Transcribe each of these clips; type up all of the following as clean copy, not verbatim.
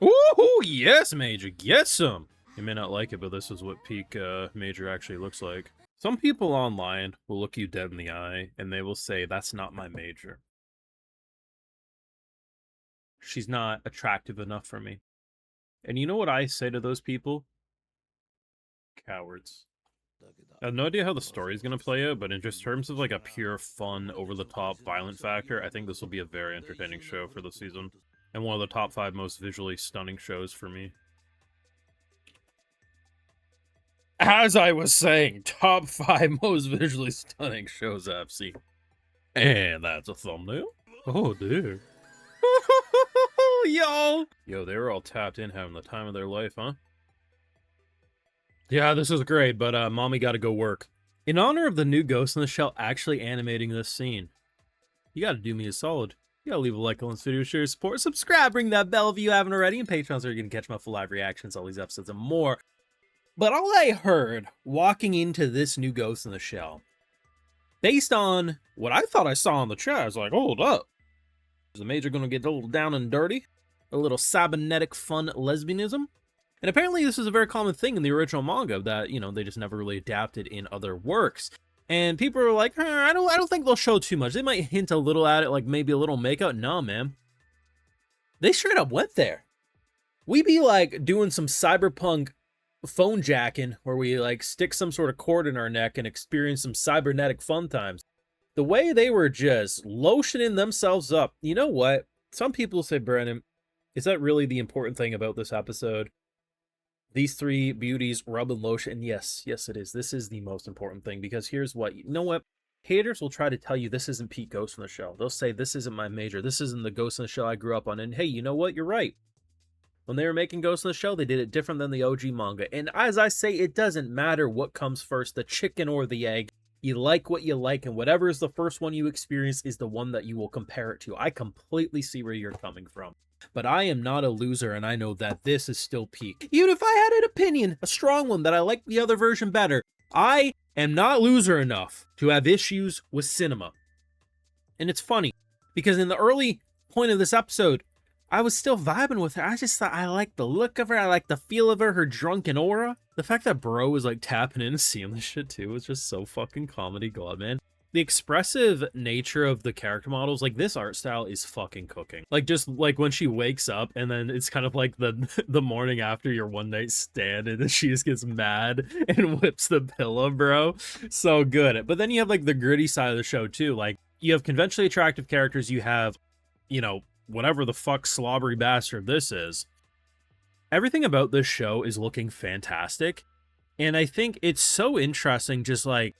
Ooh, yes, Major, get some! You may not like it, but this is what peak Major actually looks like. Some people online will look you dead in the eye, and they will say, that's not my Major. She's not attractive enough for me. And you know what I say to those people? Cowards. I have no idea how the story is going to play out, but in just terms of like a pure fun, over-the-top, violent factor, I think this will be a very entertaining show for the season. And one of the top 5 most visually stunning shows for me. As I was saying, top 5 most visually stunning shows I've seen. And that's a thumbnail. Oh, dear. Yo, they were all tapped in having the time of their life, huh? Yeah, this is great, but mommy gotta go work. In honor of the new Ghost in the Shell actually animating this scene, you gotta do me a solid. You gotta leave a like on this video, share your support, subscribe, ring that bell if you haven't already, and Patreons are gonna catch my full live reactions, all these episodes and more. But all I heard walking into this new Ghost in the Shell, based on what I thought I saw in the chat, I was like, hold up. Is the Major gonna get a little down and dirty? A little cybernetic fun lesbianism? And apparently this is a very common thing in the original manga that, you know, they just never really adapted in other works. And people are like, I don't think they'll show too much. They might hint a little at it, like maybe a little makeout. No, man. They straight up went there. We be like doing some cyberpunk phone jacking where we like stick some sort of cord in our neck and experience some cybernetic fun times. The way they were just lotioning themselves up. You know what? Some people say, Brennan, is that really the important thing about this episode? These 3 beauties rubbing lotion. Yes, it is. This is the most important thing, because here's what, you know what? Haters will try to tell you this isn't Pete Ghost in the Shell. They'll say this isn't my Major. This isn't the Ghost in the Shell I grew up on. And hey, you know what? You're right. When they were making Ghost in the Shell, they did it different than the OG manga. And as I say, it doesn't matter what comes first, the chicken or the egg. You like what you like, and whatever is the first one you experience is the one that you will compare it to. I completely see where you're coming from. But I am not a loser, and I know that this is still peak. Even if I had an opinion, a strong one, that I like the other version better, I am not loser enough to have issues with cinema. And it's funny, because in the early point of this episode, I was still vibing with her. I just thought I liked the look of her, I liked the feel of her drunken aura. The fact that bro was like tapping in and seeing this shit too was just so fucking comedy gold, man. The expressive nature of the character models, like this art style is fucking cooking. Like just like when she wakes up and then it's kind of like the morning after your one night stand and then she just gets mad and whips the pillow, bro. So good. But then you have like the gritty side of the show too. Like you have conventionally attractive characters. You have, you know, whatever the fuck slobbery bastard this is. Everything about this show is looking fantastic. And I think it's so interesting, just like,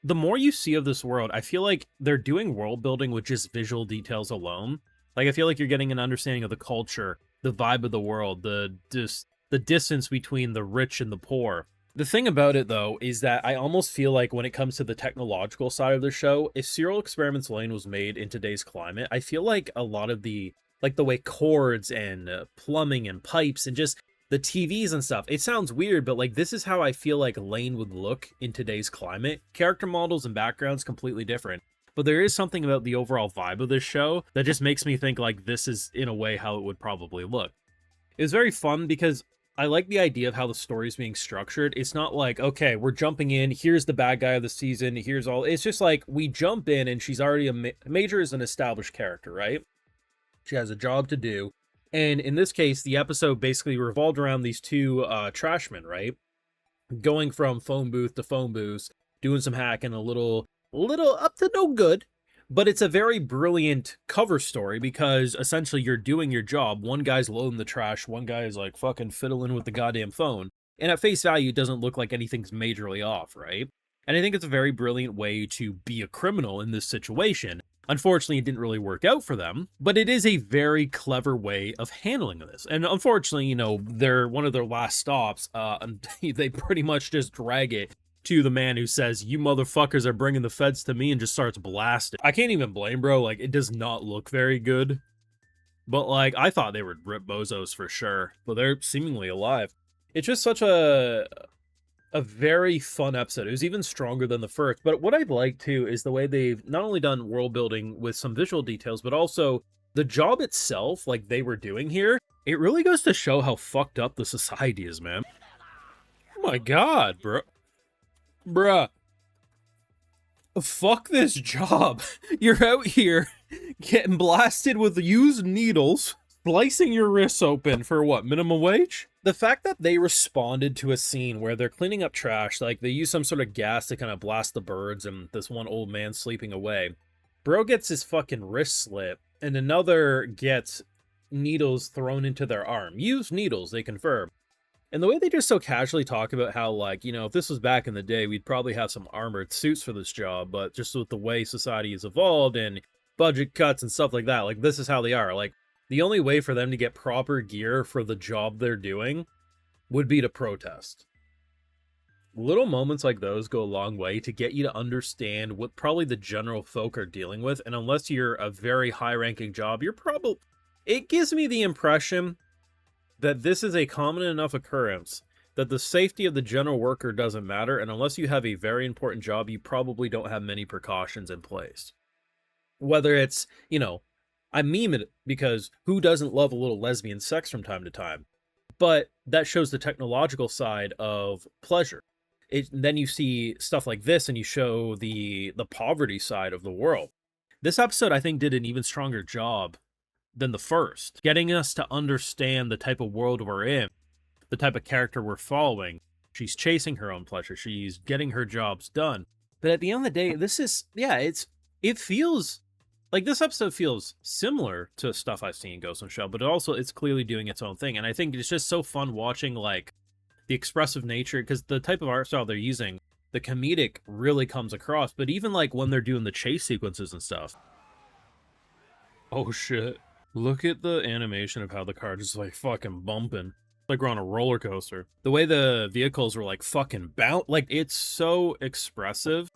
the more you see of this world, I feel like they're doing world building with just visual details alone. Like, I feel like you're getting an understanding of the culture, the vibe of the world, the distance between the rich and the poor. The thing about it, though, is that I almost feel like when it comes to the technological side of the show, if Serial Experiments Lane was made in today's climate, I feel like a lot of the, like the way cords and plumbing and pipes and just the TVs and stuff, it sounds weird, but like this is how I feel like Lane would look in today's climate. Character models and backgrounds completely different, but there is something about the overall vibe of this show that just makes me think like this is in a way how it would probably look. It was very fun because I like the idea of how the story is being structured. It's not like, okay, we're jumping in, here's the bad guy of the season, here's all. It's just like we jump in and she's already Major is an established character, right? She has a job to do. And in this case, the episode basically revolved around these 2 trashmen, right? Going from phone booth to phone booth, doing some hacking, a little up to no good. But it's a very brilliant cover story because essentially you're doing your job. One guy's loading the trash, one guy is like fucking fiddling with the goddamn phone. And at face value, it doesn't look like anything's majorly off, right? And I think it's a very brilliant way to be a criminal in this situation. Unfortunately, it didn't really work out for them, but it is a very clever way of handling this. And unfortunately, you know, they're one of their last stops. They pretty much just drag it to the man who says, "You motherfuckers are bringing the feds to me," and just starts blasting. I can't even blame bro. Like, it does not look very good. But like, I thought they were rip bozos for sure, but they're seemingly alive. It's just such a very fun episode. It was even stronger than the first. But what I'd like too is the way they've not only done world building with some visual details, but also the job itself, like they were doing here, It really goes to show how fucked up the society is, man. Oh my god, bro. Bruh. Fuck this job. You're out here getting blasted with used needles, slicing your wrists open for what, minimum wage? The fact that they responded to a scene where they're cleaning up trash, like they use some sort of gas to kind of blast the birds and this one old man sleeping away. Bro gets his fucking wrist slit, and another gets needles thrown into their arm. Used needles, they confirm. And the way they just so casually talk about how, like, you know, if this was back in the day, we'd probably have some armored suits for this job, but just with the way society has evolved and budget cuts and stuff like that, like, this is how they are. Like, the only way for them to get proper gear for the job they're doing would be to protest. Little moments like those go a long way to get you to understand what probably the general folk are dealing with, and unless you're a very high-ranking job, you're probably... It gives me the impression that this is a common enough occurrence that the safety of the general worker doesn't matter, and unless you have a very important job, you probably don't have many precautions in place. Whether it's, you know, I meme it because who doesn't love a little lesbian sex from time to time? But that shows the technological side of pleasure. Then you see stuff like this and you show the poverty side of the world. This episode, I think, did an even stronger job than the first, getting us to understand the type of world we're in, the type of character we're following. She's chasing her own pleasure. She's getting her jobs done. But at the end of the day, this is, yeah, it feels like this episode feels similar to stuff I've seen in Ghost in the Shell, but it's clearly doing its own thing. And I think it's just so fun watching, like, the expressive nature, because the type of art style they're using, the comedic really comes across. But even, like, when they're doing the chase sequences and stuff. Oh, shit. Look at the animation of how the car just, like, fucking bumping. Like we're on a roller coaster. The way the vehicles were, like, fucking bounce. Like, it's so expressive.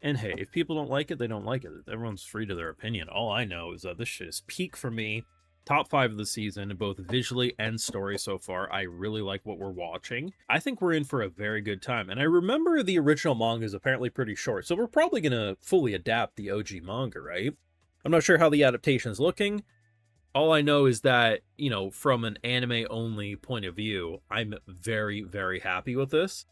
And hey, if people don't like it, they don't like it. Everyone's free to their opinion. All I know is that this shit is peak for me. Top 5 of the season, both visually and story so far. I really like what we're watching. I think we're in for a very good time. And I remember the original manga is apparently pretty short, so we're probably going to fully adapt the OG manga, right? I'm not sure how the adaptation's looking. All I know is that, you know, from an anime-only point of view, I'm very, very happy with this.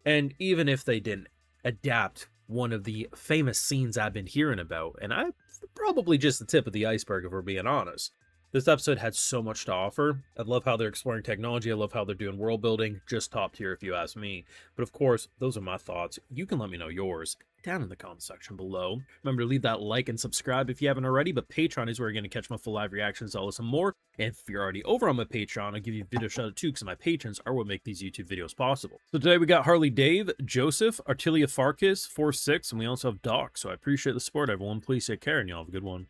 And even if they didn't adapt one of the famous scenes I've been hearing about, and I probably just the tip of the iceberg if we're being honest. This episode had so much to offer. I love how they're exploring technology. I love how they're doing world building. Just top tier if you ask me. But of course, those are my thoughts. You can let me know yours down in the comment section below. Remember to leave that like and subscribe if you haven't already, but Patreon is where you're going to catch my full live reactions, all this and more. And if you're already over on my Patreon, I'll give you a video shout out too, because my patrons are what make these YouTube videos possible. So today we got Harley Dave, Joseph, Artilia Farkas, 4-6, and we also have Doc. So I appreciate the support, everyone. Please take care, and y'all have a good one.